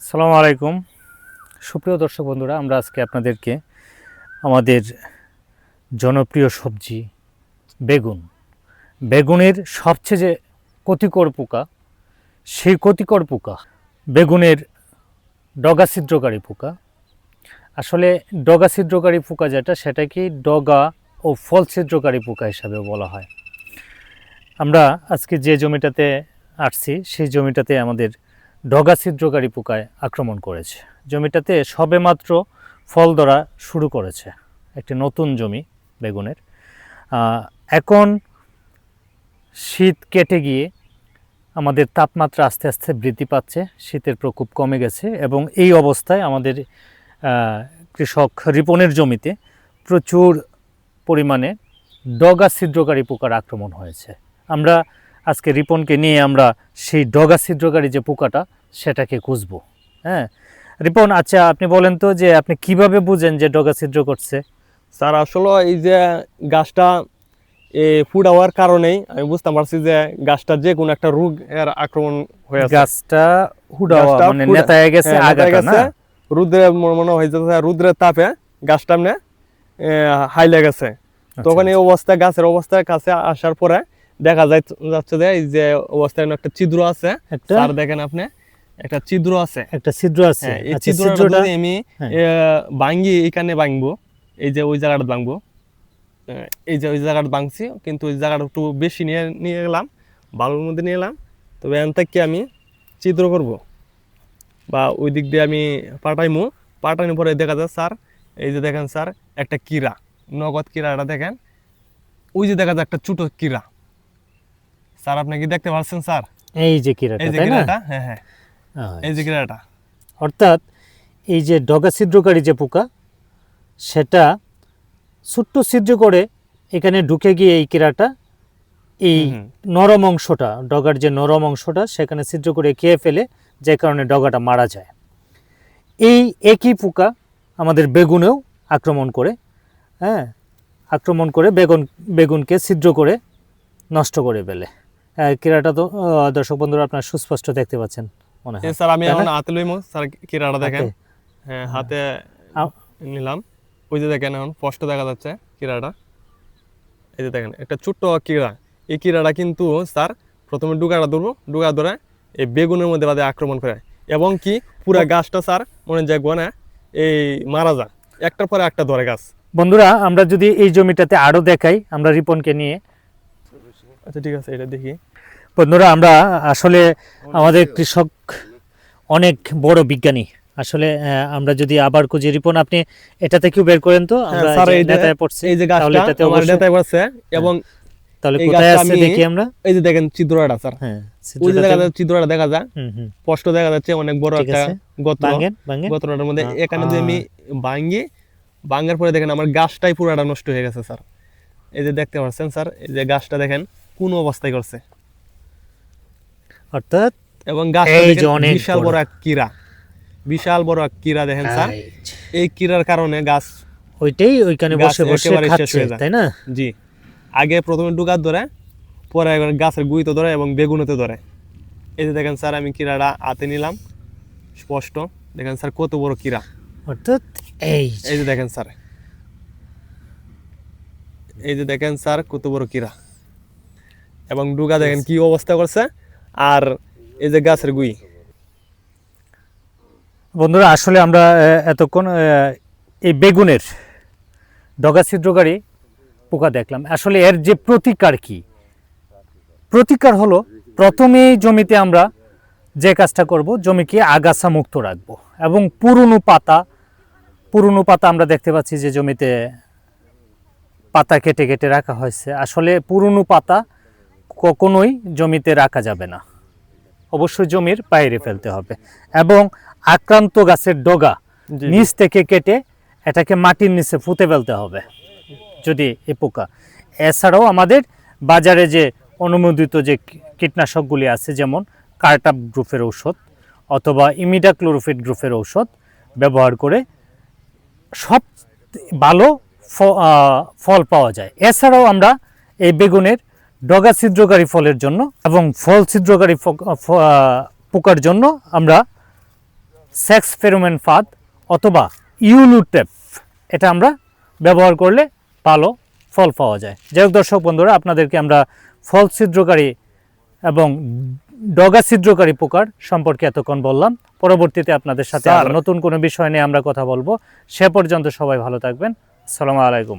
আসসালামু আলাইকুম সুপ্রিয় দর্শক বন্ধুরা, আমরা আজকে আপনাদেরকে আমাদের জনপ্রিয় সবজি বেগুনের সবচেয়ে যে ক্ষতিকর পোকা, সেই ক্ষতিকর পোকা বেগুনের ডগা ছিদ্রকারী পোকা। আসলে ডগা ছিদ্রকারী পোকা যেটা, সেটাকে ডগা ও ফল ছিদ্রকারী পোকা হিসাবে বলা হয়। আমরা আজকে যে জমিটাতে আসছি, সেই জমিটাতে আমাদের ডগা ছিদ্রকারী পোকায় আক্রমণ করেছে। জমিটাতে সবেমাত্র ফল ধরা শুরু করেছে, একটি নতুন জমি বেগুনের। এখন শীত কেটে গিয়ে আমাদের তাপমাত্রা আস্তে আস্তে বৃদ্ধি পাচ্ছে, শীতের প্রকোপ কমে গেছে এবং এই অবস্থায় আমাদের কৃষক রিপনের জমিতে প্রচুর পরিমাণে ডগা ছিদ্রকারী পোকার আক্রমণ হয়েছে। আমরা আজকে রিপনকে নিয়ে আমরা সেই ডগা ছিদ্রকারী যে পোকাটা, সেটাকে খুঁজবো। হ্যাঁ রিপন, আচ্ছা আপনি বলেন তো যে আপনি কিভাবে বুঝেন যে ডগা ছিদ্র করছে? স্যার আসলে এই যে গাছটা ফুড হওয়ার কারণেই আমি বুঝতে পারছি যে গাছটা যে কোনো একটা রোগ এর আক্রমণ হয়ে আছে। গাছটা হুডাওয়া মানে নেতায় গেছে, আগাটা না রুদ্রে মনে হয়ে যাচ্ছে, রুদ্রের তাপে গাছটা এমনি হাইলে গেছে। তখন এই অবস্থা, গাছের অবস্থার কাছে আসার পরে দেখা যাচ্ছে যে এই যে অবস্থায় একটা ছিদ্র আছে। স্যার দেখেন আপনি, একটা ছিদ্র আছে, এই ছিদ্রটা যদি আমি ভাঙ্গি, এইখানে ভাঙবো, এই যে ওই জায়গাটা ভাঙবো, এই যে ওই জায়গাটা ভাঙছি, কিন্তু ওই জায়গাটা একটু বেশি নিয়ে গেলাম, বালুর মধ্যে নিয়ে এলাম। তবে এখান থেকে আমি ছিদ্র করব বা ওই দিক দিয়ে আমি পাঠানোর পরে দেখা যায় স্যার, এই যে দেখেন স্যার একটা কীরা, নগদ কীরাটা দেখেন, ওই যে দেখা যায় একটা ছোট কীরা। স্যার আপনি কি দেখতে পাচ্ছেন স্যার? এই যে কীরাটা, হ্যাঁ হ্যাঁ, এই যে কীরাটা। অর্থাৎ এই যে ডগা ছিদ্রকারী যে পোকা, সেটা ছোট্ট ছিদ্র করে এখানে ঢুকে গিয়ে এই কীরাটা এই নরম অংশটা, ডগার যে নরম অংশটা, সেখানে ছিদ্র করে খেয়ে ফেলে, যে কারণে ডগাটা মারা যায়। এই একই পোকা আমাদের বেগুনেও আক্রমণ করে। আক্রমণ করে বেগুনকে ছিদ্র করে নষ্ট করে ফেলে। কীরাটা তো দর্শক বন্ধুরা আপনারা সুস্পষ্ট দেখতে পাচ্ছেন মনে হয়। স্যার আমি এখন হাতে লইমু স্যার, কীরাটা দেখেন। হ্যাঁ হাতে নিলাম, ওই যে দেখেন এখন স্পষ্ট দেখা যাচ্ছে কীরাটা। এই যে দেখেন একটা ছোট্ট কীরা। এই কীরাটা কিন্তু স্যার প্রথমে ডুগা ধরে এই বেগুনের মধ্যে বাদে আক্রমণ করে, এবং কি পুরা গাছটা স্যার মনে যায় গনে এই মারা যায়, একটার পরে একটা ধরে গাছ। বন্ধুরা আমরা যদি এই জমিটাতে আরো দেখাই, আমরা রিপনকে নিয়ে, আচ্ছা ঠিক আছে, এটা দেখি। বন্ধুরা আমরা আসলে আমাদের কৃষক অনেক বড় বিজ্ঞানী। আসলে আমরা যদি আবার খুঁজি, রিপন আপনি এটা থেকেও বের করেন তো। আমরা নেতায় পড়ছে, এই যে গাছটা আমার নেতায় পড়ছে, এবং তাহলে কোথায় আছে দেখি আমরা। এই যে দেখেন ছিদ্রটা স্যার, ওই যে দেখা যাচ্ছে ছিদ্রটা দেখা যায়, স্পষ্ট দেখা যাচ্ছে অনেক বড় একটা গর্তটার মধ্যে। এখানে যদি আমি ভাঙার পরে দেখেন আমার গাছটাই পুরোটা নষ্ট হয়ে গেছে স্যার। এই যে দেখতে পাচ্ছেন স্যার, এই যে গাছটা দেখেন কোন অবস্থায় করছে, অর্থাৎ এবং গাছটা বিশাল বড় এক কীরা দেখেন স্যার। এই কীরার কারণে গাছ ওইখানে বসে বসে খাচ্ছে, তাই না? জি, আগে প্রথমে ডুগার ধরে, পরে গাছের গুঁড়িতে ধরে এবং বেগুনেতে ধরে। এই যে দেখেন স্যার আমি কীরাটা হাতে নিলাম, স্পষ্ট দেখেন স্যার কত বড় কীরা। অর্থাৎ এই যে দেখেন স্যার, এই যে দেখেন স্যার কত বড় কীরা, এবং ডুগা দেখেন কি অবস্থা করছে, আর এই যে গাছের গুঁড়ি। বন্ধুরা আসলে আমরা এতক্ষণ এই বেগুনের ডগা ছিদ্রকারী পোকা দেখলাম। আসলে এর যে প্রতিকার হলো, প্রথমেই জমিতে আমরা যে কাজটা করব, জমিকে আগাছা মুক্ত রাখবো, এবং পুরনো পাতা আমরা দেখতে পাচ্ছি যে জমিতে পাতা কেটে কেটে রাখা হয়েছে। আসলে পুরনো পাতা কখনোই জমিতে রাখা যাবে না, অবশ্যই জমির বাইরে ফেলতে হবে, এবং আক্রান্ত গাছের ডগা নিচ থেকে কেটে এটাকে মাটির নিচে পুঁতে ফেলতে হবে যদি এই পোকা। এছাড়াও আমাদের বাজারে যে অনুমোদিত যে কীটনাশকগুলি আছে, যেমন কার্টাপ গ্রুপের ঔষধ অথবা ইমিডাক্লোরোফিড গ্রুপের ঔষধ ব্যবহার করে সব ভালো ফল পাওয়া যায়। এছাড়াও আমরা এই বেগুনের ডগা ছিদ্রকারী ফলের জন্য এবং ফল ছিদ্রকারী পোকার জন্য আমরা সেক্স ফেরোমেন ফাঁদ অথবা ইউলুটেপ, এটা আমরা ব্যবহার করলে ভালো ফল পাওয়া যায়। যাই হোক দর্শক বন্ধুরা, আপনাদেরকে আমরা ফল ছিদ্রকারী এবং ডগা ছিদ্রকারী পোকার সম্পর্কে এতক্ষণ বললাম। পরবর্তীতে আপনাদের সাথে স্যার। আরো নতুন কোনো বিষয় নিয়ে আমরা কথা বলবো। সে পর্যন্ত সবাই ভালো থাকবেন। আসসালামু আলাইকুম।